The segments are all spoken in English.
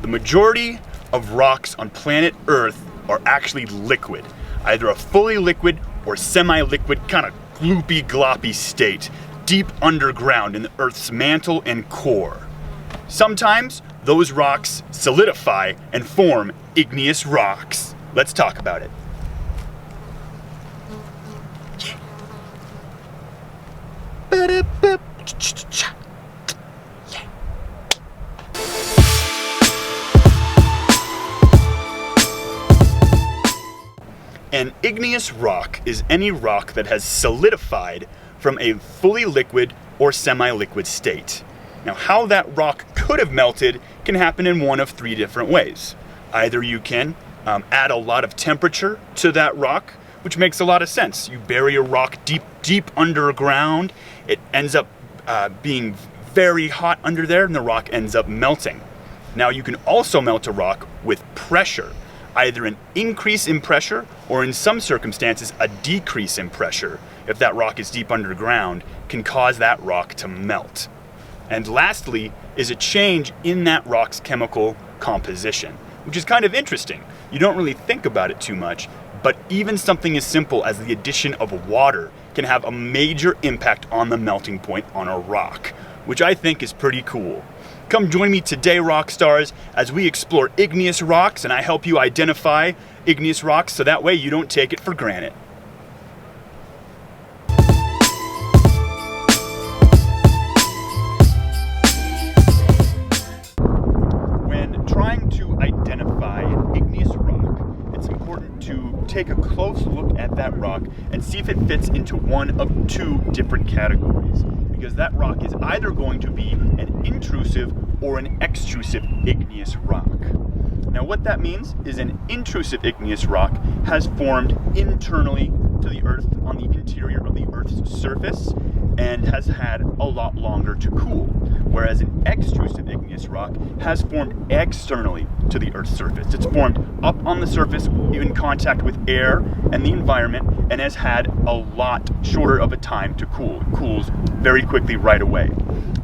The majority of rocks on planet Earth are actually liquid, either a fully liquid or semi-liquid kind of gloopy gloppy state, deep underground in the Earth's mantle and core. Sometimes those rocks solidify and form igneous rocks. Let's talk about it. An igneous rock is any rock that has solidified from a fully liquid or semi-liquid state. Now, how that rock could have melted can happen in one of three different ways. Either you can add a lot of temperature to that rock, which makes a lot of sense. You bury a rock deep underground, it ends up being very hot under there, and the rock ends up melting. Now, you can also melt a rock with pressure, either an increase in pressure or in some circumstances a decrease in pressure, if that rock is deep underground, can cause that rock to melt. And lastly is a change in that rock's chemical composition, which is kind of interesting. You don't really think about it too much, but even something as simple as the addition of water can have a major impact on the melting point on a rock, which I think is pretty cool. Come join me today, rock stars, as we explore igneous rocks, and I help you identify igneous rocks so that way you don't take it for granted. When trying to identify an igneous rock, it's important to take a close look at that rock and see if it fits into one of two different categories, because that rock is either going to be an intrusive or an extrusive igneous rock. Now, what that means is an intrusive igneous rock has formed internally to the Earth on the interior of the Earth's surface and has had a lot longer to cool, whereas an extrusive igneous rock has formed externally to the Earth's surface. It's formed up on the surface in contact with air and the environment and has had a lot shorter of a time to cool. It cools very quickly right away.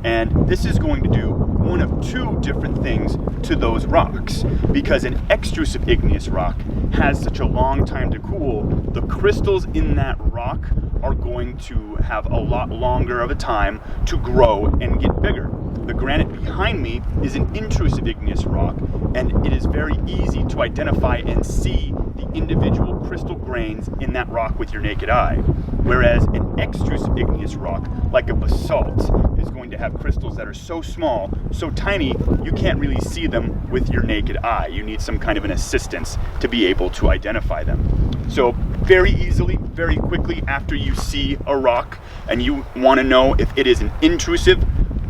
And this is going to do one of two different things to those rocks. Because an extrusive igneous rock has such a long time to cool, the crystals in that rock are going to have a lot longer of a time to grow and get bigger. The granite behind me is an intrusive igneous rock, and it is very easy to identify and see the individual crystal grains in that rock with your naked eye. Whereas an extrusive igneous rock, like a basalt, is going to have crystals that are so small, so tiny, you can't really see them with your naked eye. You need some kind of an assistance to be able to identify them. So very easily, very quickly after you see a rock and you want to know if it is an intrusive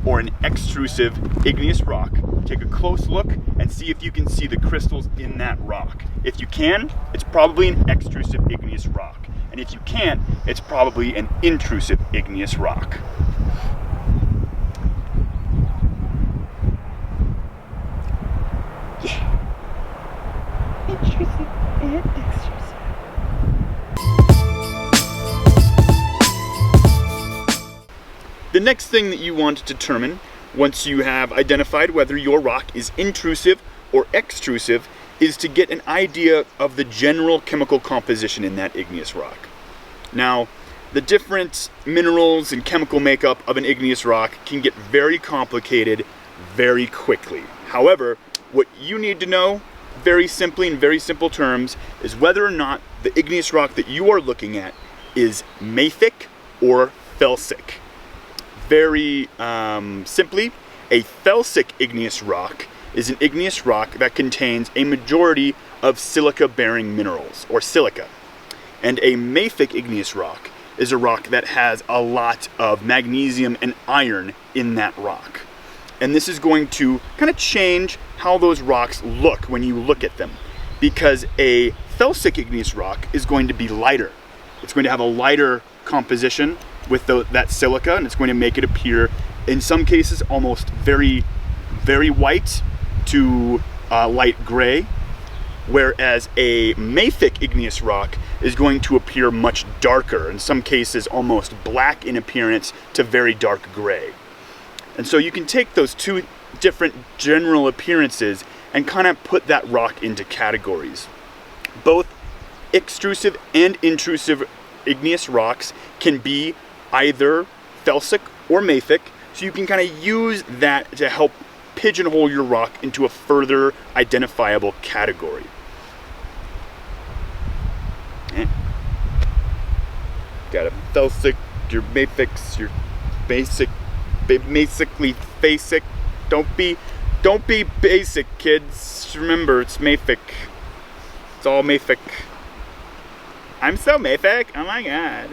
or an extrusive igneous rock, take a close look and see if you can see the crystals in that rock. If you can, it's probably an extrusive igneous rock. And if you can't, it's probably an intrusive igneous rock. Yeah. Intrusive and extrusive. The next thing that you want to determine, once you have identified whether your rock is intrusive or extrusive, is to get an idea of the general chemical composition in that igneous rock. Now, the different minerals and chemical makeup of an igneous rock can get very complicated very quickly. However, what you need to know, very simply in very simple terms, is whether or not the igneous rock that you are looking at is mafic or felsic. Very simply, a felsic igneous rock is an igneous rock that contains a majority of silica-bearing minerals, or silica. And a mafic igneous rock is a rock that has a lot of magnesium and iron in that rock. And this is going to kind of change how those rocks look when you look at them, because a felsic igneous rock is going to be lighter. It's going to have a lighter composition with that silica, and it's going to make it appear, in some cases, almost very, very white to light gray, whereas a mafic igneous rock is going to appear much darker, in some cases almost black in appearance to very dark gray. And so you can take those two different general appearances and kind of put that rock into categories. Both extrusive and intrusive igneous rocks can be either Felsic or Mafic, so you can kind of use that to help pigeonhole your rock into a further identifiable category. Got a Felsic, your Mafics, your basically Felsic. Don't be basic, kids. Remember, it's Mafic. It's all Mafic. I'm so Mafic. Oh my god.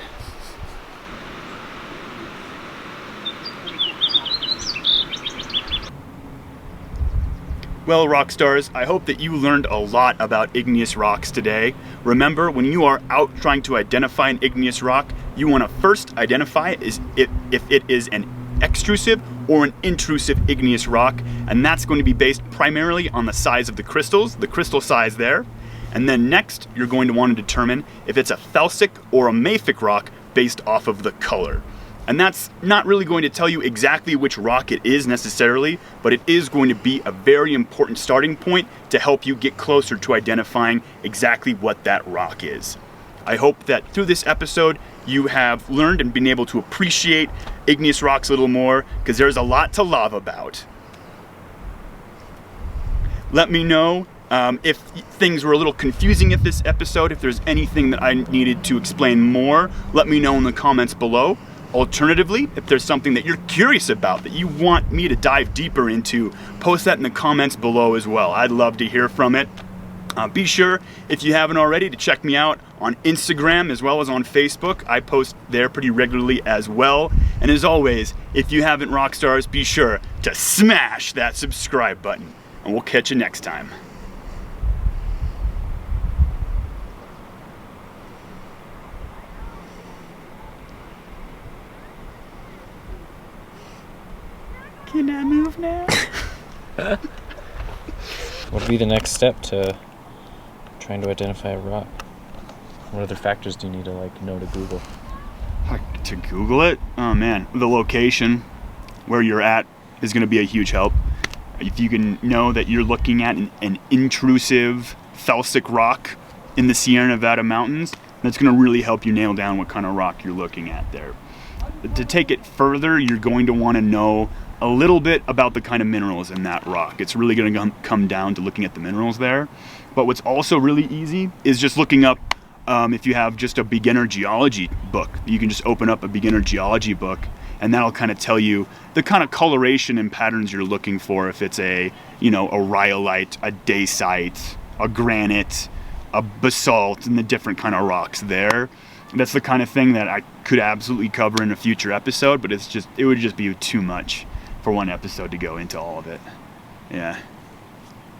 Well, rock stars, I hope that you learned a lot about igneous rocks today. Remember, when you are out trying to identify an igneous rock, you want to first identify if it is an extrusive or an intrusive igneous rock, and that's going to be based primarily on the size of the crystals, the crystal size there. And then next, you're going to want to determine if it's a Felsic or a Mafic rock based off of the color. And that's not really going to tell you exactly which rock it is necessarily, but it is going to be a very important starting point to help you get closer to identifying exactly what that rock is. I hope that through this episode, you have learned and been able to appreciate igneous rocks a little more, because there's a lot to love about. Let me know if things were a little confusing at this episode. If there's anything that I needed to explain more, let me know in the comments below. Alternatively, if there's something that you're curious about that you want me to dive deeper into, post that in the comments below as well. I'd love to hear from it. Be sure, if you haven't already, to check me out on Instagram as well as on Facebook. I post there pretty regularly as well. And as always, if you haven't, rock stars, be sure to smash that subscribe button. And we'll catch you next time. Can I move now? What would be the next step to trying to identify a rock? What other factors do you need to know to Google? To Google it? Oh man, the location where you're at is going to be a huge help. If you can know that you're looking at an intrusive Felsic rock in the Sierra Nevada mountains, that's going to really help you nail down what kind of rock you're looking at there. To take it further, you're going to want to know a little bit about the kind of minerals in that rock. It's really going to come down to looking at the minerals there. But what's also really easy is just looking up, if you have just a beginner geology book, you can just open up a beginner geology book, and that'll kind of tell you the kind of coloration and patterns you're looking for. If it's a rhyolite, a dacite, a granite, a basalt, and the different kind of rocks there. That's the kind of thing that I could absolutely cover in a future episode, but it would just be too much for one episode to go into all of it. Yeah.